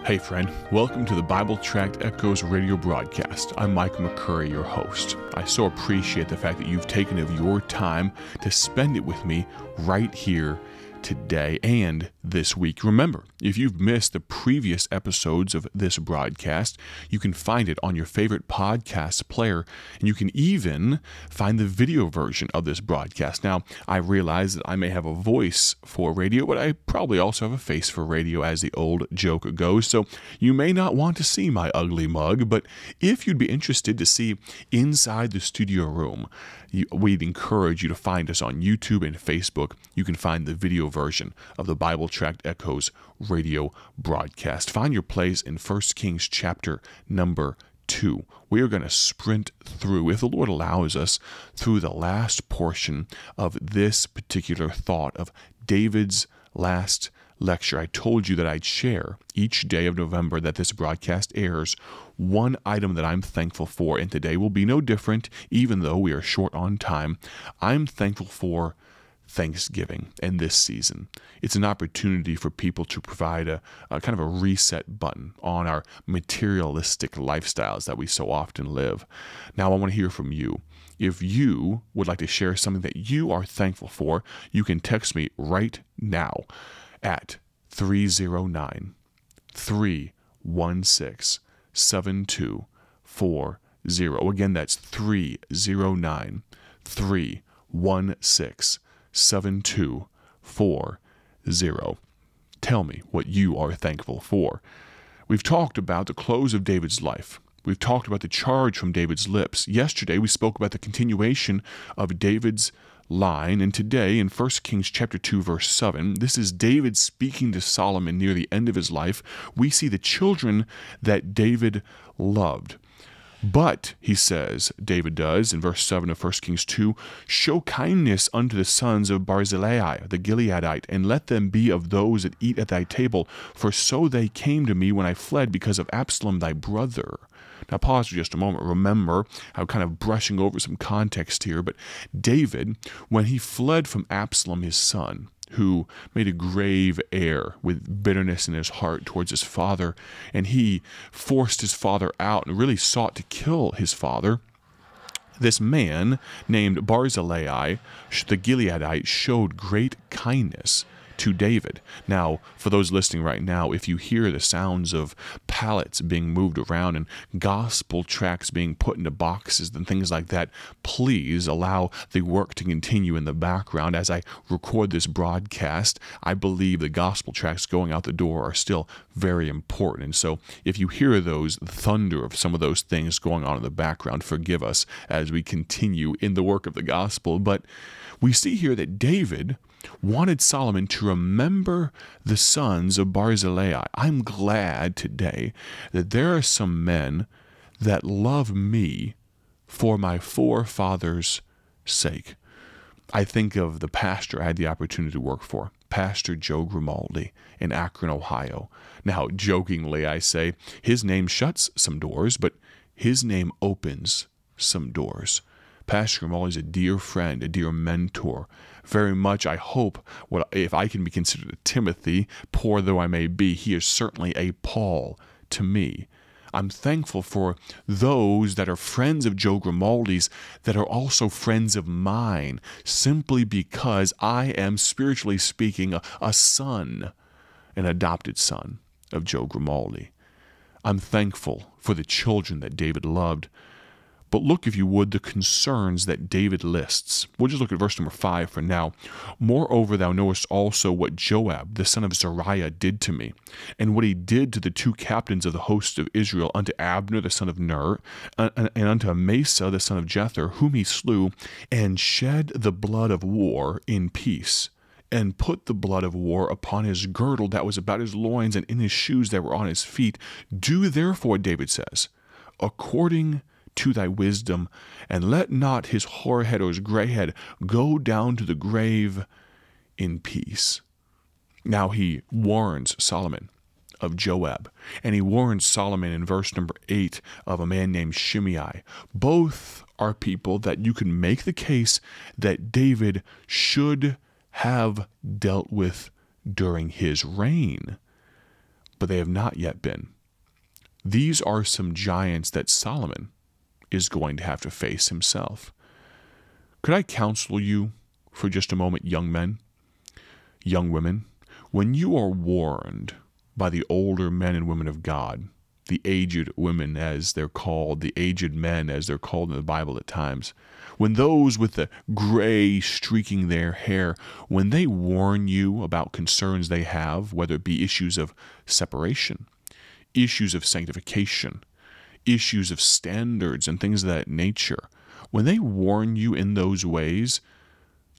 Hey friend, welcome to the Bible Tract Echoes radio broadcast. I'm Mike McCurry, your host. I so appreciate the fact that you've taken of your time to spend it with me right here today and this week. Remember, if you've missed the previous episodes of this broadcast, you can find it on your favorite podcast player, and you can even find the video version of this broadcast. Now, I realize that I may have a voice for radio, but I probably also have a face for radio, as the old joke goes, so you may not want to see my ugly mug, but if you'd be interested to see inside the studio room, we'd encourage you to find us on YouTube and Facebook. You can find the video version of the Bible Tract Echoes radio broadcast. Find your place in 1 Kings chapter number 2. We are going to sprint through, if the Lord allows us, through the last portion of this particular thought of David's last lecture. I told you that I'd share each day of November that this broadcast airs one item that I'm thankful for, and today will be no different, even though we are short on time. I'm thankful for Thanksgiving and this season. It's an opportunity for people to provide a kind of a reset button on our materialistic lifestyles that we so often live. Now, I want to hear from you. If you would like to share something that you are thankful for, you can text me right now at 309-316-7240. Again, that's 309-316-7240. Tell me what you are thankful for. We've talked about the close of David's life. We've talked about the charge from David's lips. Yesterday, we spoke about the continuation of David's line, and today in 1 Kings chapter 2 verse 7, this is David speaking to Solomon near the end of his life. We see the children that David loved. But, he says, David does, in verse 7 of 1 Kings 2, show kindness unto the sons of Barzillai, the Gileadite, and let them be of those that eat at thy table, for so they came to me when I fled because of Absalom thy brother. Now pause for just a moment. Remember, I'm kind of brushing over some context here, but David, when he fled from Absalom, his son, who made a grave error with bitterness in his heart towards his father, and he forced his father out and really sought to kill his father, this man named Barzillai, the Gileadite, showed great kindness to David. Now, for those listening right now, if you hear the sounds of pallets being moved around and gospel tracts being put into boxes and things like that, please allow the work to continue in the background as I record this broadcast. I believe the gospel tracts going out the door are still very important. And so if you hear those thunder of some of those things going on in the background, forgive us as we continue in the work of the gospel. But we see here that David wanted Solomon to remember the sons of Barzillai. I'm glad today that there are some men that love me for my forefathers' sake. I think of the pastor I had the opportunity to work for, Pastor Joe Grimaldi in Akron, Ohio. Now, jokingly, I say, his name shuts some doors, but his name opens some doors. Pastor Grimaldi is a dear friend, a dear mentor. Very much, I hope, if I can be considered a Timothy, poor though I may be, he is certainly a Paul to me. I'm thankful for those that are friends of Joe Grimaldi's that are also friends of mine, simply because I am, spiritually speaking, a son, an adopted son of Joe Grimaldi. I'm thankful for the children that David loved. But look, if you would, the concerns that David lists. We'll just look at verse number 5 for now. Moreover, thou knowest also what Joab, the son of Zeruiah, did to me, and what he did to the two captains of the host of Israel, unto Abner, the son of Ner, and unto Amasa, the son of Jether, whom he slew, and shed the blood of war in peace, and put the blood of war upon his girdle that was about his loins, and in his shoes that were on his feet. Do therefore, David says, according to thy wisdom, and let not his hoarhead or his gray head go down to the grave in peace. Now he warns Solomon of Joab, and he warns Solomon in verse number 8 of a man named Shimei. Both are people that you can make the case that David should have dealt with during his reign. but they have not yet been. These are some giants that Solomon is going to have to face himself. Could I counsel you for just a moment, young men, young women? When you are warned by the older men and women of God, the aged women as they're called, the aged men as they're called in the Bible at times, when those with the gray streaking their hair, when they warn you about concerns they have, whether it be issues of separation, issues of sanctification, issues of standards and things of that nature, when they warn you in those ways,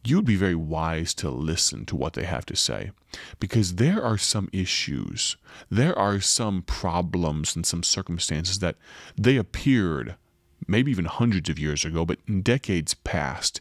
you would be very wise to listen to what they have to say, because there are some issues, there are some problems and some circumstances that they appeared maybe even hundreds of years ago, but in decades past,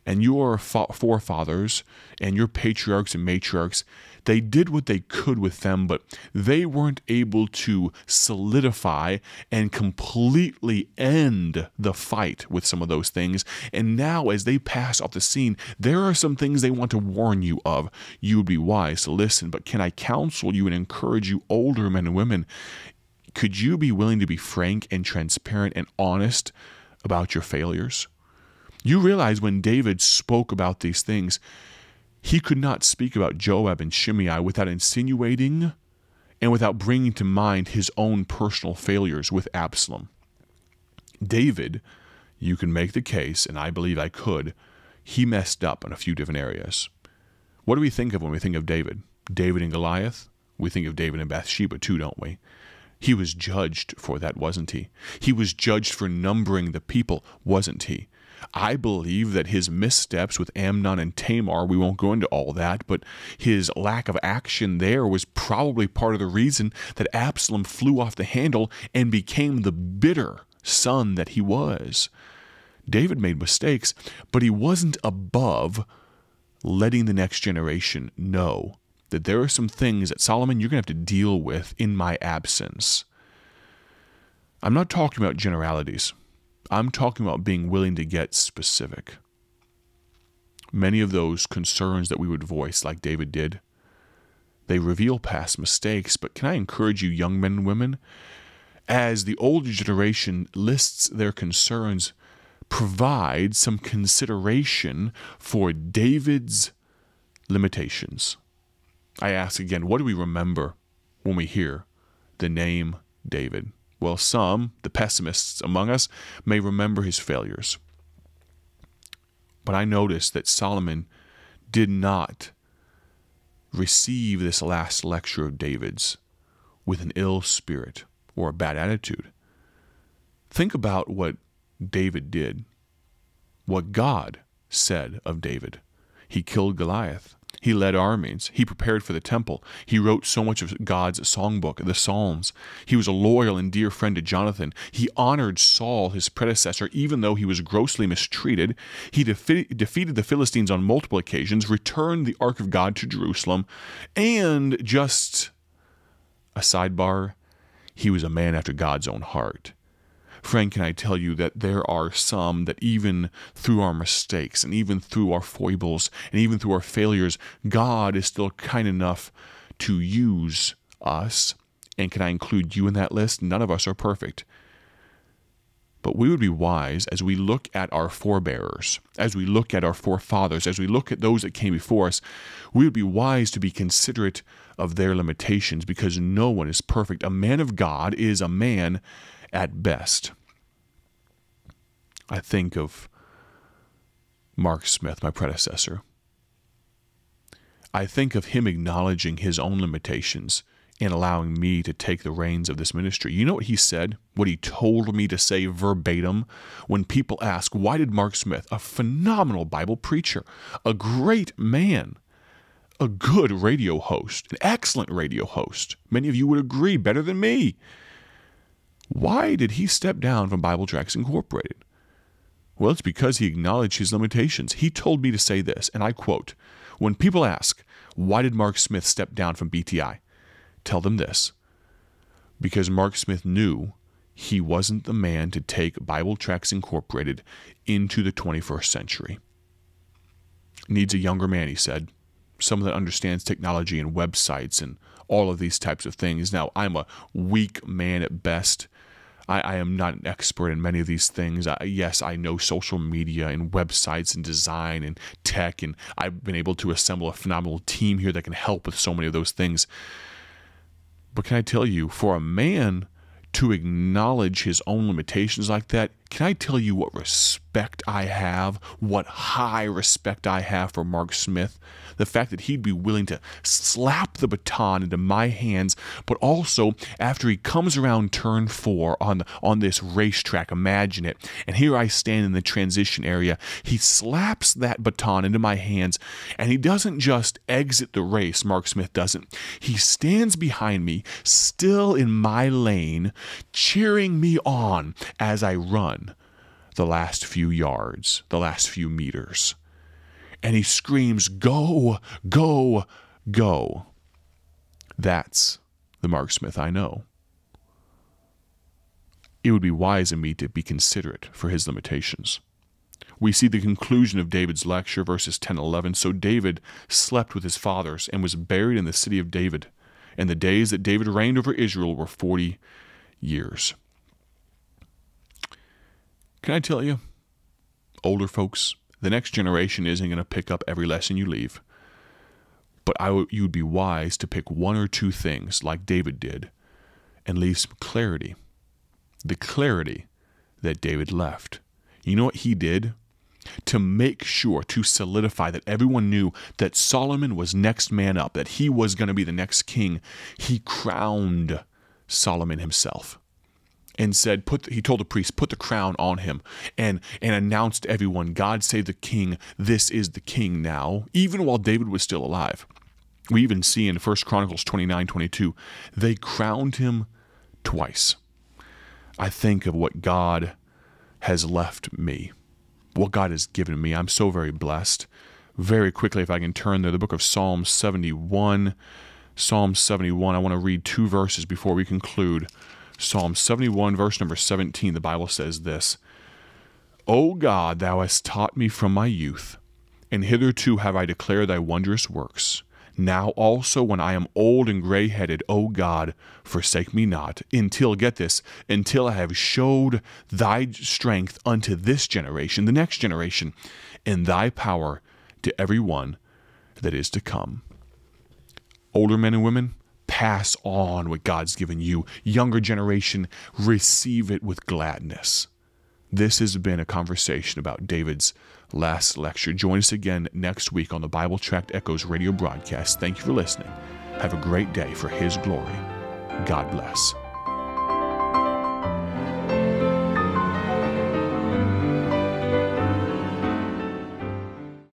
and your forefathers and your patriarchs and matriarchs, they did what they could with them, but they weren't able to solidify and completely end the fight with some of those things. And now as they pass off the scene, there are some things they want to warn you of. You would be wise to listen, but can I counsel you and encourage you, older men and women, could you be willing to be frank and transparent and honest about your failures? You realize when David spoke about these things, he could not speak about Joab and Shimei without insinuating and without bringing to mind his own personal failures with Absalom. David, you can make the case, and I believe I could, he messed up in a few different areas. What do we think of when we think of David? David and Goliath? We think of David and Bathsheba too, don't we? He was judged for that, wasn't he? He was judged for numbering the people, wasn't he? I believe that his missteps with Amnon and Tamar, we won't go into all that, but his lack of action there was probably part of the reason that Absalom flew off the handle and became the bitter son that he was. David made mistakes, but he wasn't above letting the next generation know that there are some things that, Solomon, you're going to have to deal with in my absence. I'm not talking about generalities. I'm talking about being willing to get specific. Many of those concerns that we would voice, like David did, they reveal past mistakes, but can I encourage you, young men and women, as the older generation lists their concerns, provide some consideration for David's limitations. I ask again, what do we remember when we hear the name David? Well, some, the pessimists among us, may remember his failures. But I noticed that Solomon did not receive this last lecture of David's with an ill spirit or a bad attitude. Think about what David did, what God said of David. He killed Goliath. He led armies. He prepared for the temple. He wrote so much of God's songbook, the Psalms. He was a loyal and dear friend to Jonathan. He honored Saul, his predecessor, even though he was grossly mistreated. He defeated the Philistines on multiple occasions, returned the Ark of God to Jerusalem, and just a sidebar, he was a man after God's own heart. Friend, can I tell you that there are some that even through our mistakes and even through our foibles and even through our failures, God is still kind enough to use us. And can I include you in that list? None of us are perfect. But we would be wise as we look at our forebearers, as we look at our forefathers, as we look at those that came before us, we would be wise to be considerate of their limitations, because no one is perfect. A man of God is a man at best. I think of Mark Smith, my predecessor. I think of him acknowledging his own limitations and allowing me to take the reins of this ministry. You know what he said? What he told me to say verbatim when people ask, why did Mark Smith, a phenomenal Bible preacher, a great man, a good radio host, an excellent radio host, many of you would agree, better than me, why did he step down from Bible Tracts Incorporated? Well, it's because he acknowledged his limitations. He told me to say this, and I quote, when people ask, why did Mark Smith step down from BTI? Tell them this, because Mark Smith knew he wasn't the man to take Bible Tracts Incorporated into the 21st century. Needs a younger man, he said, someone that understands technology and websites and all of these types of things. Now, I'm a weak man at best. I am not an expert in many of these things. Yes, I know social media and websites and design and tech, and I've been able to assemble a phenomenal team here that can help with so many of those things. But can I tell you, for a man to acknowledge his own limitations like that, can I tell you what respect I have, what high respect I have for Mark Smith? The fact that he'd be willing to slap the baton into my hands, but also after he comes around turn 4 on this racetrack, imagine it, and here I stand in the transition area, he slaps that baton into my hands, and he doesn't just exit the race, Mark Smith doesn't. He stands behind me, still in my lane, cheering me on as I run the last few yards, the last few meters. And he screams, "Go, go, go." That's the Mark Smith I know. It would be wise of me to be considerate for his limitations. We see the conclusion of David's lecture, verses 10 and 11. So David slept with his fathers and was buried in the city of David. And the days that David reigned over Israel were 40 years. Can I tell you, older folks, the next generation isn't going to pick up every lesson you leave. But you would be wise to pick one or two things like David did and leave some clarity. The clarity that David left. You know what he did? To make sure, to solidify that everyone knew that Solomon was next man up, that he was going to be the next king, he crowned Solomon himself. And said, he told the priest, put the crown on him, and announced to everyone, God save the king, this is the king now, even while David was still alive. We even see in 1 Chronicles 29:22, they crowned him twice. I think of what God has left me, what God has given me. I'm so very blessed. Very quickly, if I can turn there, the book of Psalm 71. Psalm 71, I want to read 2 verses before we conclude. Psalm 71, verse number 17, the Bible says this, O God, thou hast taught me from my youth, and hitherto have I declared thy wondrous works. Now also when I am old and gray-headed, O God, forsake me not, until, get this, until I have showed thy strength unto this generation, the next generation, and thy power to every one that is to come. Older men and women, pass on what God's given you. Younger generation, receive it with gladness. This has been a conversation about David's last lecture. Join us again next week on the Bible Tract Echoes radio broadcast. Thank you for listening. Have a great day for His glory. God bless.